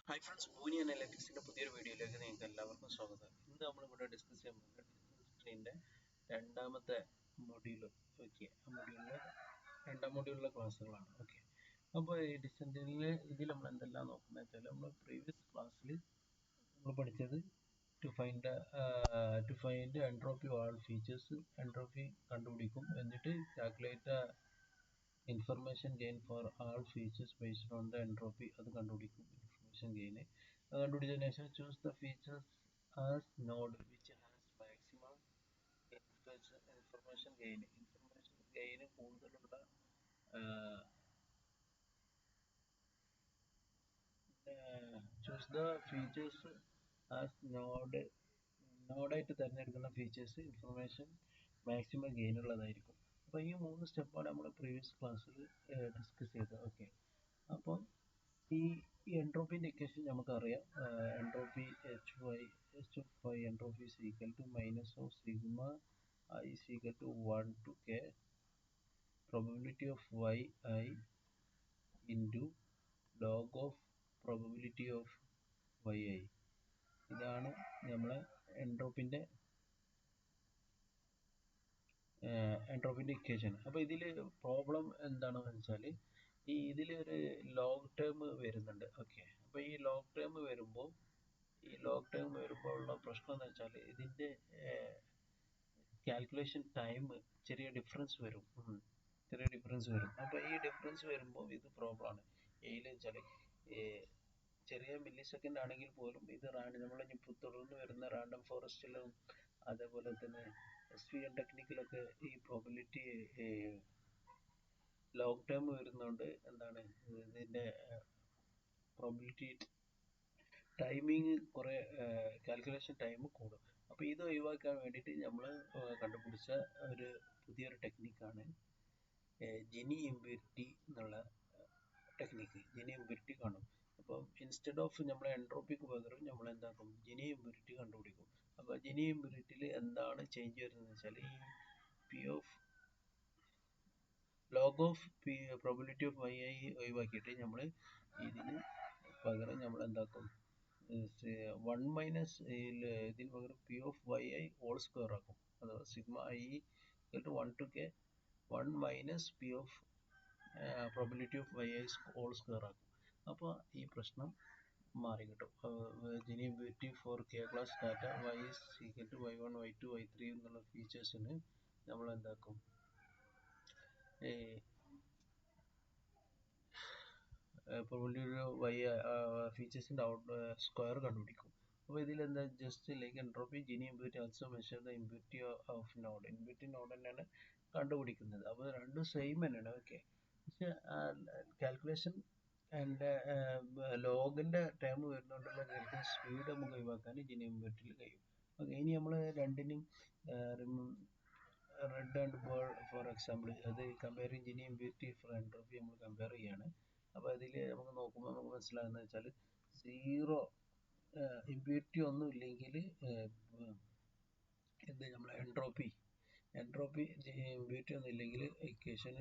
Hi friends, ഭൂനി അനലിറ്റിക്സിന്റെ പുതിയൊരു വീഡിയോയിലേക്ക് നിങ്ങൾക്ക് എല്ലാവർക്കും സ്വാഗതം. ഇന്ന് നമ്മളിവിടെ ഡിസ്കസ് ചെയ്യാൻ പോകുന്നത് ഡിസ്റ്റൻസ് ട്രെയിനിന്റെ രണ്ടാമത്തെ മൊഡ്യൂൾ. ഓക്കെ, ആ മൊഡ്യൂളിലെ രണ്ടാം മൊഡ്യൂളിലെ ക്ലാസ്സുകളാണ്. ഓക്കെ, അപ്പോൾ ഈ ഡിസ്റ്റൻസ് ട്രെയിനിൽ ഇതിൽ നമ്മൾ എന്തെല്ലാം നോക്കുന്നത് വെച്ചാൽ, നമ്മൾ പ്രീവിയസ് ക്ലാസ്സിൽ നമ്മൾ പഠിച്ചത് to find entropy of all features, entropy കണ്ടുപിടിക്കും, എന്നിട്ട് calculate information gain for all features based on the entropy, അത് കണ്ടുപിടിക്കും. ഇൻഫർമേഷൻ ഗെയിൻ കണ്ടുപിടിച്ചതിന് ശേഷം choose the features as node which has maximum information gain കൂടുതലുള്ള ചൂസ് ദ ഫീച്ചേഴ്സ് ആസ് നോഡായിട്ട് തിരഞ്ഞെടുക്കുന്ന features information maximum gain ഉള്ളതായിരിക്കും. അപ്പോൾ ഈ 3 സ്റ്റെപ്പാണ് നമ്മൾ പ്രീവിയസ് ക്ലാസ്സിൽ ഡിസ്കസ് ചെയ്തത്. ഓക്കെ, അപ്പം ഈ എൻട്രോപ്പിൻ്റെ ഇക്വേഷൻ നമുക്കറിയാം. Entropy H entropy is equal to minus of sigma I is equal to 1 to k probability of yi into log of probability of yi. ഇതാണ് നമ്മളെ എൻട്രോപ്പിൻ്റെ ഇക്വേഷൻ. അപ്പോൾ ഇതിൽ പ്രോബ്ലം എന്താണെന്ന് വെച്ചാൽ, ഇതിൽ ഒരു ലോങ് ടേം വരുന്നുണ്ട്. ഓക്കെ, അപ്പോൾ ഈ ലോങ് ടേം വരുമ്പോൾ ഉള്ള പ്രശ്നം എന്ന് വെച്ചാൽ, ഇതിൻ്റെ കാൽക്കുലേഷൻ ടൈം ചെറിയ ഡിഫറൻസ് വരും. അപ്പോൾ ഈ ഡിഫറൻസ് വരുമ്പോൾ ഇത് പ്രോബ്ലമാണ്. ഇതിൽ വെച്ചാൽ ചെറിയ മില്ലി സെക്കൻഡ് ആണെങ്കിൽ പോലും ഇത് നമ്മൾ തുടർന്ന് വരുന്ന റാൻഡം ഫോറസ്റ്റിലും അതേപോലെ തന്നെ SVM ടെക്നിക്കിലൊക്കെ ഈ പ്രോബിലിറ്റി ലോങ് ടേം വരുന്നതുകൊണ്ട് എന്താണ് ഇതിൻ്റെ പ്രോബിലിറ്റി ടൈമിങ് കുറേ കാൽക്കുലേഷൻ ടൈം കൂടും. അപ്പോൾ ഇത് ഒഴിവാക്കാൻ വേണ്ടിയിട്ട് നമ്മൾ കണ്ടുപിടിച്ച ഒരു പുതിയൊരു ടെക്നിക്കാണ് ജിനി ഇംപിരിറ്റി എന്നുള്ള ടെക്നിക്ക്. ജിനി ഇംപിരിറ്റി കാണും. അപ്പം ഇൻസ്റ്റെഡ് ഓഫ് നമ്മളെ എൻട്രോപ്പിക്ക് പകരം നമ്മൾ എന്താക്കും, ജിനി ഇംപിരിറ്റി കണ്ടുപിടിക്കും. അപ്പോൾ ജിനി ഇംപിരിറ്റിയിൽ എന്താണ് ചേഞ്ച് വരുന്നത് വെച്ചാൽ, ഈ log of probability of yi ഒഴിവാക്കിയിട്ട് നമ്മൾ ഇതിന് പകരം നമ്മൾ എന്താക്കും, 1 മൈനസ് ഇതിന് പകരം P of yi whole square ആക്കും. അഥവാ sigma i equal to 1 to k 1 minus P of probability of yi whole square ആക്കും. അപ്പോൾ ഈ പ്രശ്നം മാറി കിട്ടും. Gini impurity for k class data y is equal to y1 y2 y3 എന്നുള്ള ഫീച്ചേഴ്സിന് നമ്മൾ എന്താക്കും, ഫീച്ചേഴ്സിൻ്റെ സ്ക്വയർ കണ്ടുപിടിക്കും. അപ്പോൾ ഇതിലെന്താ, just like entropy Gini impurity also measure the impurity of node. Impurity node തന്നെയാണ് കണ്ടുപിടിക്കുന്നത്. അപ്പോൾ രണ്ടും സെയിം തന്നെയാണ്. ഓക്കെ, പക്ഷേ കാൽക്കുലേഷൻ ആൻഡ് ലോഗിൻ്റെ ടൈം വരുന്നതുകൊണ്ടുള്ള കാൽക്കുലേഷൻ സ്പീഡ് നമുക്ക് ഒഴിവാക്കാൻ ജിനി ഇംപിരിറ്റിയിൽ കഴിയും. ഓക്കെ, ഇനി നമ്മൾ രണ്ടിനും റെഡ് ആൻഡ് ബേൾ ഫോർ എക്സാമ്പിൾ, അത് comparing Gini impurity for entropy നമ്മൾ കമ്പയർ ചെയ്യാണ്. അപ്പോൾ അതിൽ നമുക്ക് നോക്കുമ്പോൾ നമുക്ക് മനസ്സിലാകുന്നത് വെച്ചാൽ, സീറോ ഇംപ്യൂരിറ്റി ഒന്നും ഇല്ലെങ്കിൽ നമ്മളെ എൻട്രോപ്പി ഇംപ്യൂരിറ്റി ഒന്നും ഇല്ലെങ്കിൽ ഇക്വേഷൻ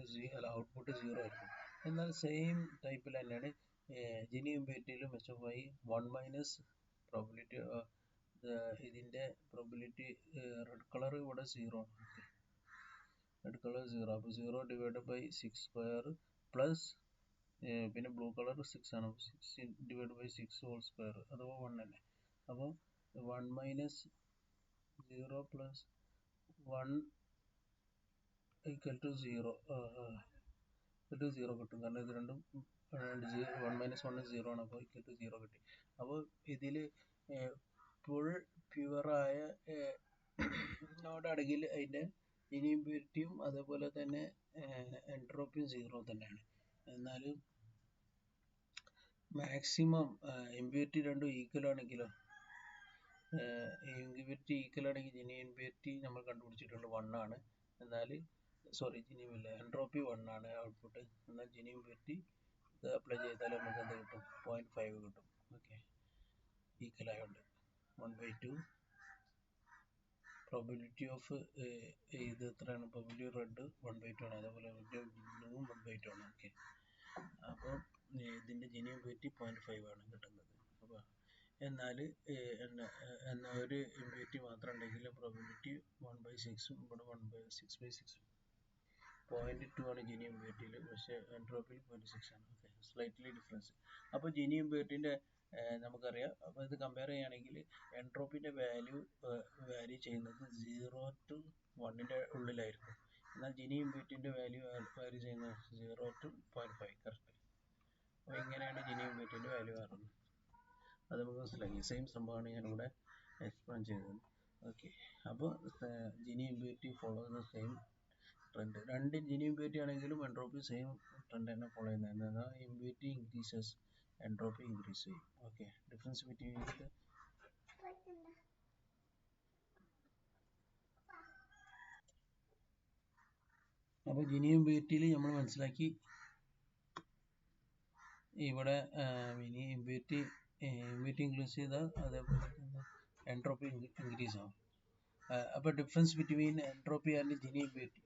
ഔട്ട്പുട്ട് 0 ആയിരിക്കും. എന്നാൽ സെയിം ടൈപ്പിൽ തന്നെയാണ് ജിനി ഇംപ്യൂരിറ്റിയിലും HFI 1 മൈനസ് പ്രോബിലിറ്റി ഇതിൻ്റെ പ്രോബിലിറ്റി റെഡ് കളർ ഇവിടെ 0 ആണ്. റെഡ് കളർ 0, അപ്പോൾ 0 ഡിവൈഡഡ് ബൈ 6 സ്ക്വയർ പ്ലസ് പിന്നെ ബ്ലൂ കളർ 6 ആണ്. 6 ഡിവൈഡ് ബൈ 6 ഹോൾ സ്ക്വയർ അഥവാ 1 തന്നെ. അപ്പോൾ 1 മൈനസ് 0 പ്ലസ് 1 ഈക്വൽ ടു 0 കിട്ടും. കാരണം ഇത് രണ്ടും 1 മൈനസ് 1 0 ആണ്. അപ്പോൾ ഈക്വൽ ടു 0 കിട്ടി. അപ്പോൾ ഇതിൽ ഫുൾ പ്യുവറായ നോഡാണെങ്കിൽ അതിൻ്റെ ജിനി ഇംപ്യൂരിറ്റിയും അതേപോലെ തന്നെ എൻട്രോപ്പിയും 0 തന്നെയാണ്. എന്നാലും മാക്സിമം ഇംപ്യൂരിറ്റി രണ്ടും ഈക്വൽ ആണെങ്കിലോ, ഇംപ്യൂരിറ്റി ഈക്വൽ ആണെങ്കിൽ ജിനി ഇംപ്യൂരിറ്റി നമ്മൾ കണ്ടുപിടിച്ചിട്ടുണ്ട് 1 ആണ്. എന്നാൽ എൻട്രോപ്പി 1 ആണ് ഔട്ട്പുട്ട്. എന്നാൽ ജിനി ഇംപ്യൂരിറ്റി ഇത് അപ്ലൈ ചെയ്താൽ നമുക്ക് എന്ത് കിട്ടും, 0.5 കിട്ടും. ഓക്കെ, ഈക്വൽ ആയതുകൊണ്ട് 1/2 പ്രോബിലിറ്റി ഓഫ് ഇത് എത്രയാണ്, പ്രോബിലിറ്റി റെഡ് 1/2 ആണ്, അതേപോലെ ബ്ലൂവും 1/2 ആണ്. ഓക്കെ, അപ്പോൾ ഇതിൻ്റെ ജിനി ഇംപ്യൂരിറ്റി 0.5 ആണ് കിട്ടുന്നത്. എന്നാൽ ഒരു ഇമ്പ്യൂരിറ്റി മാത്രം ഉണ്ടെങ്കിൽ പ്രോബിലിറ്റി 1/6 ഇവിടെ 1/6/6 0.2 ആണ് ജിനി ഇമ്പ്യൂരിറ്റിയിൽ, പക്ഷേ എൻട്രോപ്പിയിൽ 0.6 ആണ്. Okay, slightly difference. അപ്പോൾ ജിനി ഇമ്പ്യൂരിറ്റിൻ്റെ നമുക്കറിയാം. അപ്പോൾ ഇത് കമ്പയർ ചെയ്യുകയാണെങ്കിൽ എൻട്രോപ്പിൻ്റെ വാല്യൂ വാരി ചെയ്യുന്നത് 0 to 1ൻ്റെ ഉള്ളിലായിരിക്കും. എന്നാൽ ജിനി ഇമ്പ്യൂരിറ്റിൻ്റെ വാല്യൂ വാരി ചെയ്യുന്നത് 0 to 0.5. കറക്റ്റ്. അപ്പോൾ ഇങ്ങനെയാണ് ജിനി ഇമ്പ്യൂരിറ്റിൻ്റെ വാല്യൂ മാറുന്നത്. അത് നമുക്ക് മനസ്സിലാക്കി. സെയിം സംഭവമാണ് ഞാനിവിടെ എക്സ്പ്ലെയിൻ ചെയ്തത്. ഓക്കെ, അപ്പോൾ Jini impurity follow the same trend. രണ്ട് ജിനി ഇമ്പ്യൂരിറ്റി ആണെങ്കിലും എൻട്രോപ്പി സെയിം ട്രെൻഡ് തന്നെ ഫോളോ ചെയ്യുന്നത്. എന്നാൽ ഇമ്പ്യൂരിറ്റി ഇൻക്രീസസ്, എൻട്രോപ്പി ഇൻക്രീസ് ചെയ്യും. ഓക്കെ, ഡിഫറൻസ് ബിറ്റ്വീൻ അപ്പോൾ ജിനി ഇമ്പ്യൂരിറ്റിയിൽ നമ്മൾ മനസ്സിലാക്കി ഇവിടെ ഇമ്പ്യൂരിറ്റി ഇൻക്രീസ് ചെയ്താൽ അതേപോലെ തന്നെ എൻട്രോപ്പി ഇൻക്രീസ് ആവും. അപ്പോൾ difference between entropy and Jini impurity,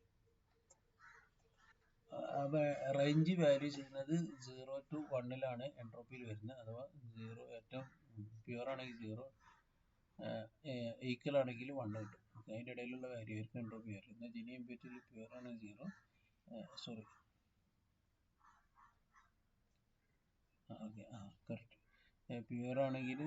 അപ്പോൾ റേഞ്ച് വാല്യൂ ചെയ്യുന്നത് 0 to 1ലാണ് എൻട്രോപ്പിയിൽ വരുന്നത്. അഥവാ 0 ഏറ്റവും പ്യുവർ ആണെങ്കിൽ 0, ഈക്വൽ ആണെങ്കിൽ 1 കിട്ടും. അതിൻ്റെ ഇടയിലുള്ള വാല്യൂ ആയിരിക്കും എൻട്രോപ്പി വാല്യൂ. എന്നാൽ ജിനി ഇമ്പ്യൂരിറ്റിയിൽ പ്യുവർ ആണ് 0, സോറി ഓക്കെ കറക്റ്റ്. പ്യുവർ ആണെങ്കിൽ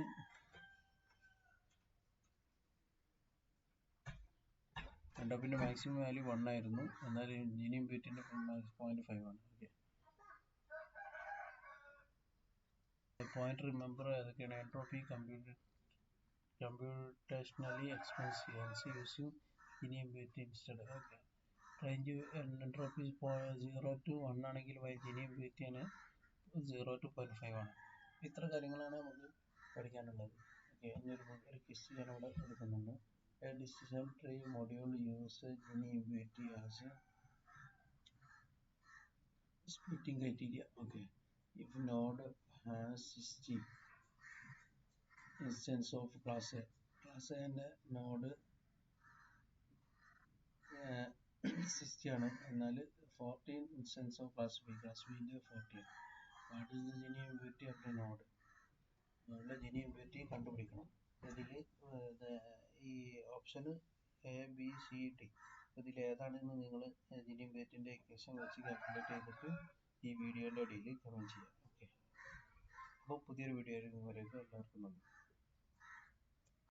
എൻട്രോപ്പിൻ്റെ മാക്സിമം വാല്യൂ 1 ആയിരുന്നു. എന്നാൽ ജിനി ഇമ്പ്യൂരിറ്റിൻ്റെ 0.5 ആണ്. ഓക്കെ, പോയിന്റ് റിമെമ്പർ ഏതൊക്കെയാണ്? Entropy computationally expensive, hence using Jini impurity instead. Okay, range entropy 0 to 1 ആണെങ്കിൽ ജിനി ഇമ്പ്യൂരിറ്റി ആണ് 0 to 0.5 ആണ്. ഇത്ര കാര്യങ്ങളാണ് നമുക്ക് പഠിക്കാനുള്ളത്. ഓക്കെ, ഒരു ക്വിസ് ഞാൻ ഇവിടെ എടുക്കുന്നുണ്ട്. A decision tree module uses Jini impurity as splitting criteria. Okay, if node has 60 instance of class A, ന്റെ നോഡ് 60 ആണ്. എന്നാൽ 14 ഇൻസ്റ്റൻസ് ഓഫ് ക്ലാസ് ബിന്റെ 40 ആണ്. What is the Jini impurity of the node? നോഡിലെ ജിനി ഇമ്പ്യൂരിറ്റി കണ്ടുപിടിക്കണം. ഇതിൽ ഈ ഓപ്ഷൻ ABCD, ഇതിൽ ഏതാണെന്ന് നിങ്ങൾ ജിനി ഇമ്പ്യൂരിറ്റിൻ്റെ ഇക്വേഷൻ വെച്ച് കാൽക്കുലേറ്റ് ചെയ്തിട്ട് ഈ വീഡിയോയുടെ ഇടയിൽ കമൻറ്റ് ചെയ്യാം. ഓക്കെ, അപ്പോൾ പുതിയൊരു വീഡിയോ വരേക്കും എല്ലാവർക്കും നന്ദി.